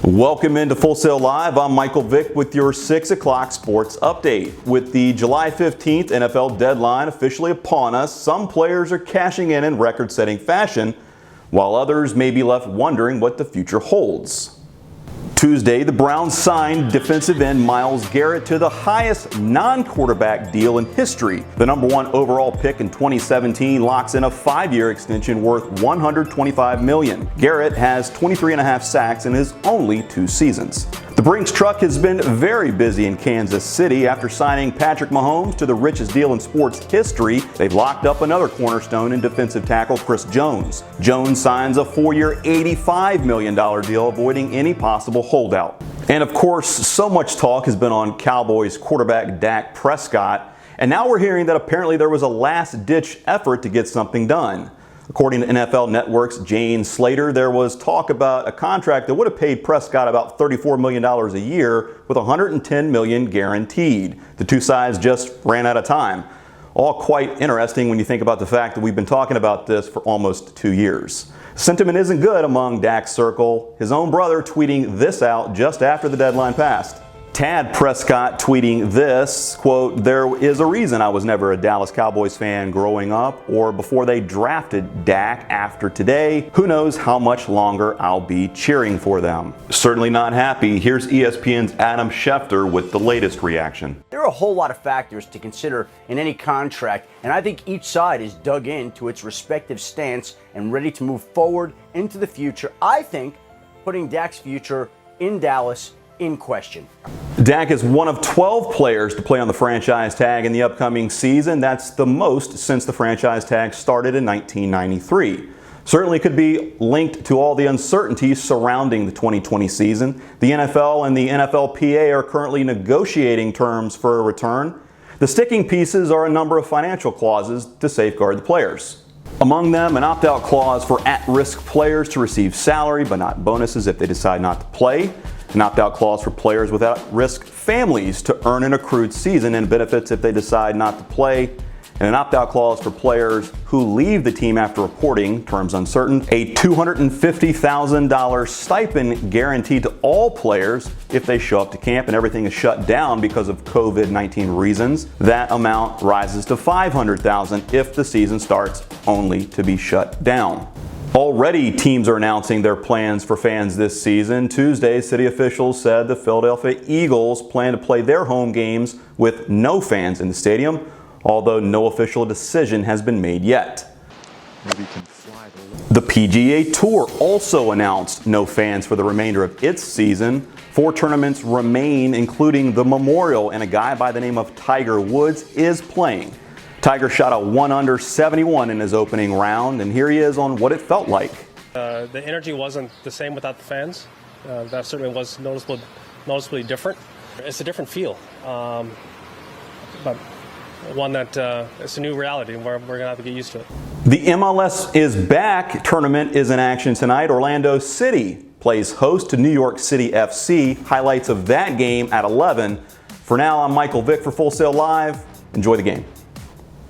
Welcome into Full Sail Live. I'm Michael Vick with your 6 o'clock sports update. With the July 15th NFL deadline officially upon us, some players are cashing in record-setting fashion, while others may be left wondering what the future holds. Tuesday, the Browns signed defensive end Myles Garrett to the highest non-quarterback deal in history. The number 1 overall pick in 2017 locks in a 5-year extension worth $125 million. Garrett has 23.5 sacks in his only 2 seasons. The Brinks truck has been very busy in Kansas City. After signing Patrick Mahomes to the richest deal in sports history, they've locked up another cornerstone in defensive tackle Chris Jones. Jones signs a 4-year, $85 million deal, avoiding any possible holdout. And of course, so much talk has been on Cowboys quarterback Dak Prescott, and now we're hearing that apparently there was a last-ditch effort to get something done. According to NFL Network's Jane Slater, there was talk about a contract that would have paid Prescott about $34 million a year with $110 million guaranteed. The two sides just ran out of time. All quite interesting when you think about the fact that we've been talking about this for almost 2 years. Sentiment isn't good among Dak's circle, his own brother tweeting this out just after the deadline passed. Tad Prescott tweeting this, quote, "There is a reason I was never a Dallas Cowboys fan growing up or before they drafted Dak after today. Who knows how much longer I'll be cheering for them." Certainly not happy. Here's ESPN's Adam Schefter with the latest reaction. There are a whole lot of factors to consider in any contract, and I think each side is dug into its respective stance and ready to move forward into the future. I think putting Dak's future in Dallas in question. Dak is one of 12 players to play on the franchise tag in the upcoming season. That's the most since the franchise tag started in 1993. Certainly could be linked to all the uncertainties surrounding the 2020 season. The NFL and the NFLPA are currently negotiating terms for a return. The sticking pieces are a number of financial clauses to safeguard the players. Among them, an opt-out clause for at-risk players to receive salary but not bonuses if they decide not to play. An opt-out clause for players without risk families to earn an accrued season and benefits if they decide not to play. And an opt-out clause for players who leave the team after reporting, terms uncertain. A $250,000 stipend guaranteed to all players if they show up to camp and everything is shut down because of COVID-19 reasons. That amount rises to $500,000 if the season starts only to be shut down. Already, teams are announcing their plans for fans this season. Tuesday, city officials said the Philadelphia Eagles plan to play their home games with no fans in the stadium, although no official decision has been made yet. The PGA Tour also announced no fans for the remainder of its season. 4 tournaments remain, including the Memorial, and a guy by the name of Tiger Woods is playing. Tiger shot a 1 under 71 in his opening round, and here he is on what it felt like. The energy wasn't the same without the fans. That certainly was noticeably different. It's a different feel, but one that it's a new reality, and we're going to have to get used to it. The MLS is back tournament is in action tonight. Orlando City plays host to New York City FC. Highlights of that game at 11. For now, I'm Michael Vick for Full Sail Live. Enjoy the game.